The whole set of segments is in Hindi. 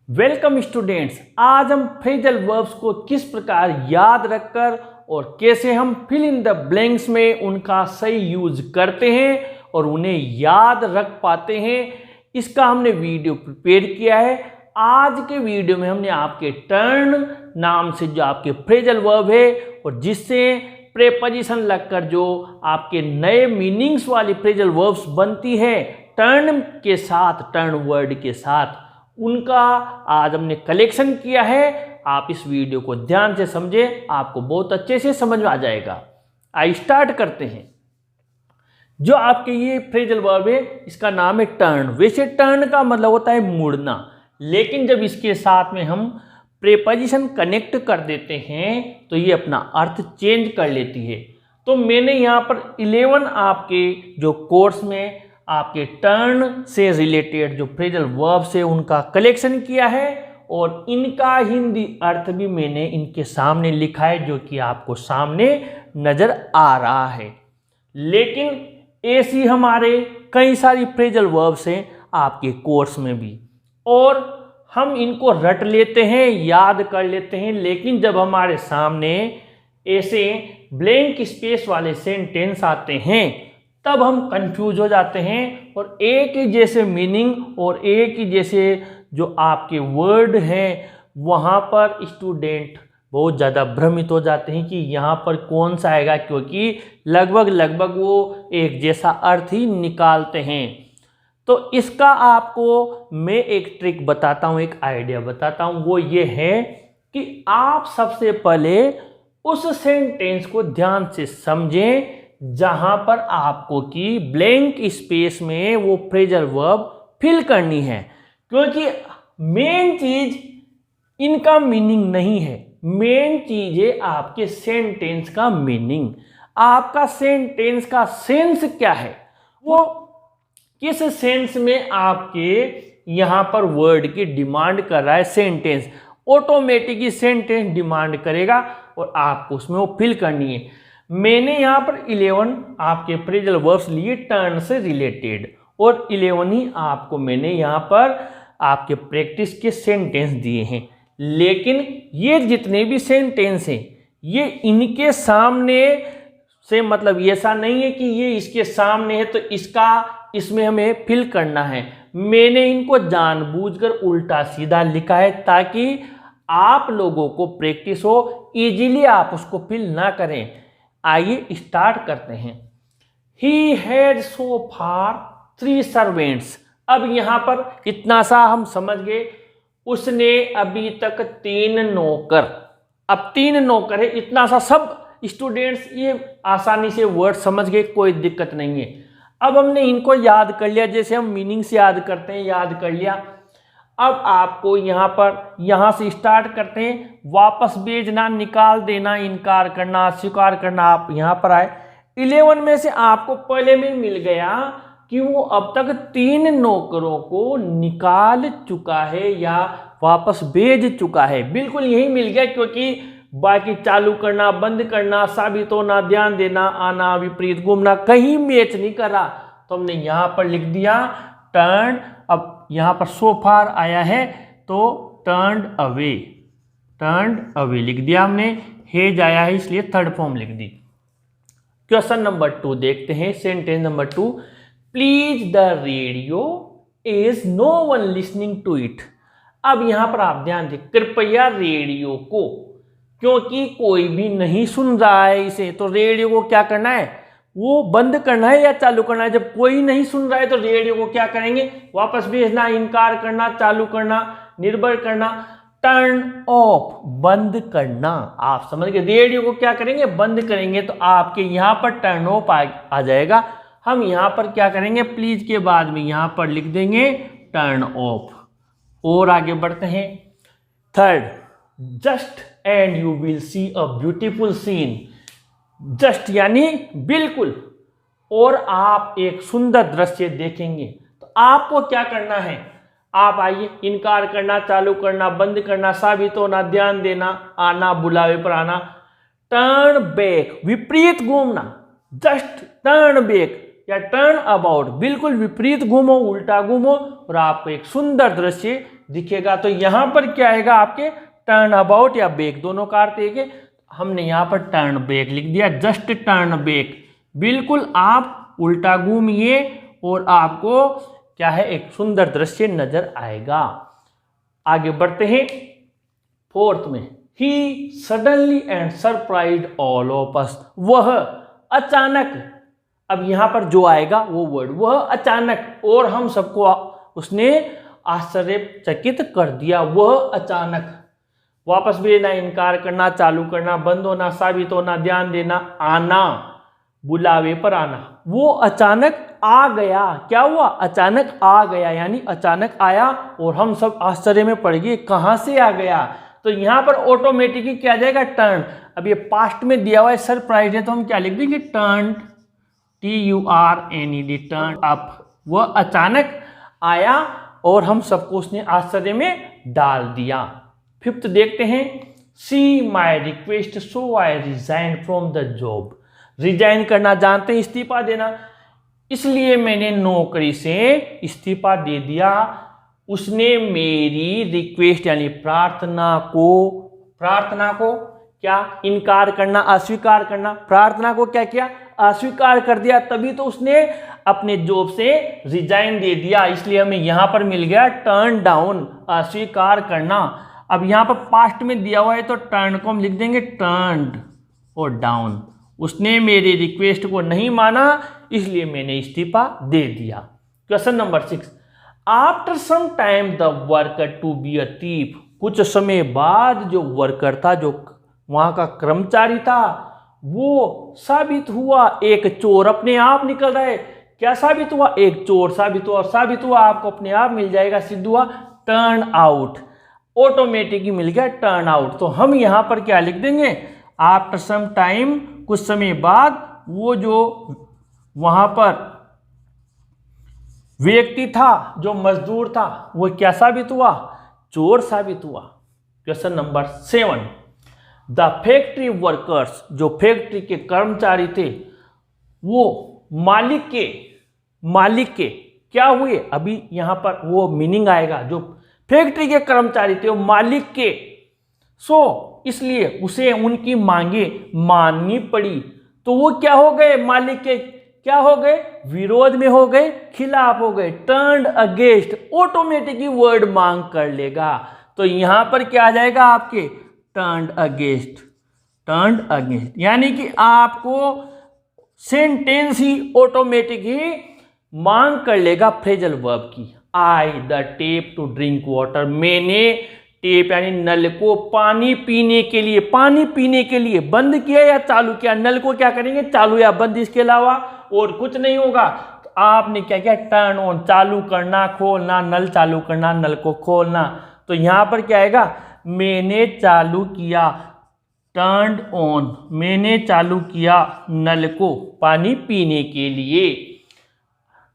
Welcome students. आज हम फ्रेजल वर्ब्स को किस प्रकार याद रखकर और कैसे हम फिल इन द ब्लैंक्स में उनका सही यूज करते हैं और उन्हें याद रख पाते हैं, इसका हमने वीडियो प्रिपेयर किया है। आज के वीडियो में हमने आपके टर्न नाम से जो आपके फ्रेजल वर्ब है और जिससे प्रेपोजिशन लगकर जो आपके नए मीनिंग्स वाली फ्रेजल वर्ब्स बनती है टर्न के साथ, टर्न वर्ड के साथ, उनका आज हमने कलेक्शन किया है। आप इस वीडियो को ध्यान से समझें, आपको बहुत अच्छे से समझ में आ जाएगा। आइए स्टार्ट करते हैं। जो आपके ये फ्रेजल वर्ब है इसका नाम है टर्न। वैसे टर्न का मतलब होता है मुड़ना, लेकिन जब इसके साथ में हम प्रेपोजिशन कनेक्ट कर देते हैं तो ये अपना अर्थ चेंज कर लेती है। तो मैंने यहाँ पर 11 आपके जो कोर्स में आपके टर्न से रिलेटेड जो फ्रेजल वर्ब्स है उनका कलेक्शन किया है और इनका हिंदी अर्थ भी मैंने इनके सामने लिखा है, जो कि आपको सामने नजर आ रहा है। लेकिन ऐसी हमारे कई सारी फ्रेजल वर्ब्स हैं आपके कोर्स में भी, और हम इनको रट लेते हैं, याद कर लेते हैं, लेकिन जब हमारे सामने ऐसे ब्लैंक स्पेस वाले सेंटेंस आते हैं तब हम कंफ्यूज हो जाते हैं और एक ही जैसे मीनिंग और एक ही जैसे जो आपके वर्ड हैं वहाँ पर स्टूडेंट बहुत ज़्यादा भ्रमित हो जाते हैं कि यहाँ पर कौन सा आएगा, क्योंकि लगभग वो एक जैसा अर्थ ही निकालते हैं। तो इसका आपको मैं एक ट्रिक बताता हूँ, एक आइडिया बताता हूँ। वो ये है कि आप सबसे पहले उस सेंटेंस को ध्यान से समझें जहां पर आपको कि ब्लैंक स्पेस में वो फ्रेजल वर्ब फिल करनी है, क्योंकि मेन चीज इनका मीनिंग नहीं है, मेन चीज है आपके सेंटेंस का मीनिंग। आपका सेंटेंस का सेंस क्या है, वो किस सेंस में आपके यहां पर वर्ड की डिमांड कर रहा है। सेंटेंस ऑटोमेटिकली सेंटेंस डिमांड करेगा और आपको उसमें वो फिल करनी है। मैंने यहाँ पर 11 आपके फ्रेजल वर्ब्स लिए टर्न से रिलेटेड, और 11 ही आपको मैंने यहाँ पर आपके प्रैक्टिस के सेंटेंस दिए हैं। लेकिन ये जितने भी सेंटेंस हैं ये इनके सामने से, मतलब ऐसा नहीं है कि ये इसके सामने है तो इसमें हमें फिल करना है। मैंने इनको जानबूझकर उल्टा सीधा लिखा है ताकि आप लोगों को प्रैक्टिस हो, इजीली आप उसको फिल ना करें। आइए स्टार्ट करते हैं। He had so far 3 servants। अब यहां पर इतना सा हम समझ गए, उसने अभी तक 3 नौकर। अब 3 नौकर है, इतना सा सब स्टूडेंट्स ये आसानी से वर्ड समझ गए, कोई दिक्कत नहीं है। अब हमने इनको याद कर लिया, जैसे हम मीनिंग से याद करते हैं, याद कर लिया। अब आपको यहाँ से स्टार्ट करते हैं। वापस भेजना, निकाल देना, इनकार करना, स्वीकार करना। आप यहाँ पर आए, 11 में से आपको पहले में मिल गया कि वो अब तक 3 नौकरों को निकाल चुका है या वापस भेज चुका है। बिल्कुल यही मिल गया, क्योंकि बाकी चालू करना, बंद करना, साबित होना, ध्यान देना, आना, विपरीत घूमना कहीं मैच नहीं कर रहा। तो हमने यहाँ पर लिख दिया टर्न। अब यहाँ पर सो फार आया है तो टर्न्ड अवे लिख दिया हमने। हेज आया है इसलिए थर्ड फॉर्म लिख दी। क्वेश्चन नंबर 2 देखते हैं। Sentence number 2, please the radio is no one listening to it. अब यहां पर आप ध्यान दें, कृपया रेडियो को, क्योंकि कोई भी नहीं सुन रहा है इसे, तो रेडियो को क्या करना है, वो बंद करना है या चालू करना है। जब कोई नहीं सुन रहा है तो रेडियो को क्या करेंगे, वापस भेजना, इनकार करना, चालू करना, निर्भर करना। टर्न ऑफ, बंद करना। आप समझ गए, रेडियो को क्या करेंगे, बंद करेंगे। तो आपके यहाँ पर टर्न ऑफ आ जाएगा। हम यहाँ पर क्या करेंगे, प्लीज के बाद में यहाँ पर लिख देंगे टर्न ऑफ। और आगे बढ़ते हैं। Third, just and you will see a beautiful scene. Just यानी बिल्कुल, और आप एक सुंदर दृश्य देखेंगे। तो आपको क्या करना है, आप आइए, इनकार करना, चालू करना, बंद करना, साबित होना, ध्यान देना, आना, बुलावे पर आना। टर्न बैक, विपरीत घूमना। जस्ट टर्न बैक या टर्न अबाउट, बिल्कुल विपरीत घूमो, उल्टा घूमो और आपको एक सुंदर दृश्य दिखेगा। तो यहां पर क्या आएगा आपके टर्न अबाउट या बैक दोनों का अर्थ एक है। हमने यहां पर टर्न बैक लिख दिया, जस्ट टर्न बैक। बिल्कुल आप उल्टा घूमिए और आपको क्या है एक सुंदर दृश्य नजर आएगा। आगे बढ़ते हैं फोर्थ में, ही suddenly and surprised all of us. वह अचानक, अब यहां पर जो आएगा वो वर्ड, वह अचानक और हम सबको उसने आश्चर्यचकित कर दिया। वह अचानक, वापस भी लेना, इनकार करना, चालू करना, बंद होना, साबित होना, ध्यान देना, आना, बुलावे पर आना। वो अचानक आ गया। क्या हुआ? अचानक आ गया, यानी अचानक आया और हम सब आश्चर्य में पड़ गए, कहां से आ गया। तो यहां पर ऑटोमेटिकली क्या आ जाएगा? टर्न। अब ये पास्ट में दिया हुआ है सरप्राइज है, तो हम क्या लिख देंगे? Turn, TURNED, turn up. वह अचानक आया और हम सबको उसने आश्चर्य में डाल दिया। फिफ्थ देखते हैं, see my request so I resign from the job. Resign करना जानते हैं, इस्तीफा देना, इसलिए मैंने नौकरी से इस्तीफा दे दिया। उसने मेरी रिक्वेस्ट यानी प्रार्थना को क्या? इनकार करना, अस्वीकार करना। प्रार्थना को क्या किया? अस्वीकार कर दिया, तभी तो उसने अपने जॉब से रिजाइन दे दिया। इसलिए हमें यहां पर मिल गया टर्न डाउन, अस्वीकार करना। अब यहां पर पास्ट में दिया हुआ है तो टर्न को हम लिख देंगे टर्न्ड और डाउन। उसने मेरी रिक्वेस्ट को नहीं माना, इसलिए मैंने इस्तीफा दे दिया। Question number 6, after some time the worker to be a thief. कुछ समय बाद जो वर्कर था, जो वहां का कर्मचारी था, वो साबित हुआ एक चोर। अपने आप निकल रहा है। क्या साबित हुआ? एक चोर साबित हुआ। और साबित हुआ आपको अपने आप मिल जाएगा, सिद्ध हुआ टर्न आउट। ऑटोमेटिक ही मिल गया टर्न आउट। तो हम यहां पर क्या लिख देंगे? आफ्टर सम टाइम, कुछ समय बाद, वो जो वहां पर व्यक्ति था, जो मजदूर था, वो क्या साबित हुआ? चोर साबित हुआ। Question number 7, the factory workers, जो फैक्ट्री के कर्मचारी थे, वो मालिक के क्या हुए? अभी यहां पर वो मीनिंग आएगा। जो फैक्ट्री के कर्मचारी थे वो मालिक के, इसलिए उसे उनकी मांगे माननी पड़ी। तो वो क्या हो गए? मालिक के क्या हो गए? विरोध में हो गए, खिलाफ हो गए, टर्न्ड अगेंस्ट। ऑटोमेटिकली वर्ड मांग कर लेगा। तो यहां पर क्या आ जाएगा आपके? टर्न्ड अगेंस्ट, यानी कि आपको सेंटेंस ही ऑटोमेटिक ही मांग कर लेगा फ्रेजल वर्ब की। I the tap to drink water. मैंने टेप यानी नल को पानी पीने के लिए बंद किया या चालू किया। नल को क्या करेंगे? चालू या बंद, इसके अलावा और कुछ नहीं होगा। तो आपने क्या किया? टर्न ऑन, चालू करना, खोलना, नल चालू करना, नल को खोलना। तो यहां पर क्या आएगा? मैंने चालू किया, टर्न ऑन, मैंने चालू किया नल को पानी पीने के लिए।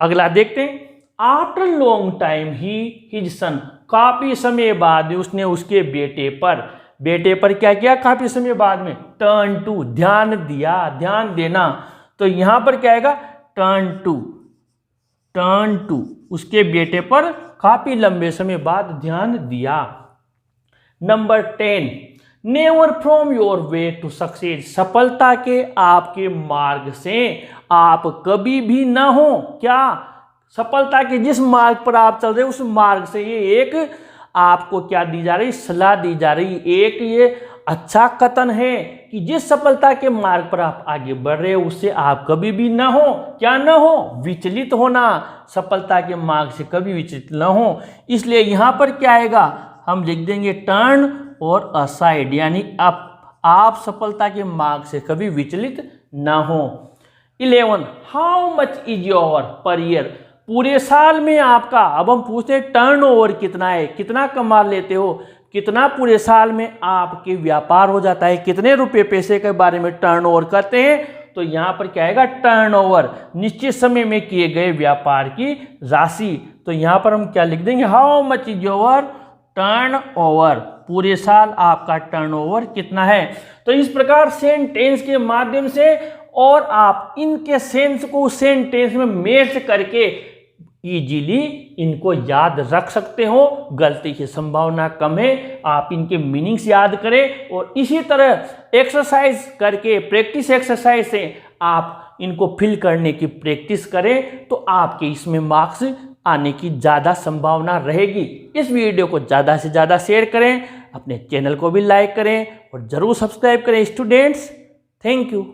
अगला देखते हैं, after long time his son. काफी समय बाद उसने उसके बेटे पर क्या किया? काफी समय बाद में टर्न टू, ध्यान दिया, ध्यान देना। तो यहां पर क्या आएगा? टर्न टू, उसके बेटे पर काफी लंबे समय बाद ध्यान दिया। Number 10, never from your way to success. सफलता के आपके मार्ग से आप कभी भी ना हो। क्या? सफलता के जिस मार्ग पर आप चल रहे हो, उस मार्ग से ये एक आपको क्या दी जा रही? सलाह दी जा रही। एक ये अच्छा कथन है कि जिस सफलता के मार्ग पर आप आगे बढ़ रहे हो, उससे आप कभी भी ना हो। क्या ना हो? विचलित होना। सफलता के मार्ग से कभी विचलित ना हो। इसलिए यहां पर क्या आएगा? हम लिख देंगे टर्न और असाइड, यानी आप सफलता के मार्ग से कभी विचलित ना हो। 11, how much is your per year. पूरे साल में आपका, अब हम पूछते हैं टर्नओवर कितना है, कितना कमा लेते हो, कितना पूरे साल में आपके व्यापार हो जाता है, कितने रुपए पैसे के बारे में टर्नओवर करते हैं। तो यहां पर क्या आएगा? टर्नओवर, निश्चित समय में किए गए व्यापार की राशि। तो यहां पर हम क्या लिख देंगे? How much is your turnover. पूरे साल आपका टर्नओवर कितना है। तो इस प्रकार सेंटेंस के माध्यम से और आप इनके सेंस को सेंटेंस में मैच करके इजीली इनको याद रख सकते हो, गलती की संभावना कम है। आप इनके मीनिंग्स याद करें और इसी तरह एक्सरसाइज करके, प्रैक्टिस एक्सरसाइज से आप इनको फिल करने की प्रैक्टिस करें तो आपके इसमें मार्क्स आने की ज़्यादा संभावना रहेगी। इस वीडियो को ज़्यादा से ज़्यादा शेयर करें, अपने चैनल को भी लाइक करें और ज़रूर सब्सक्राइब करें स्टूडेंट्स। Thank you.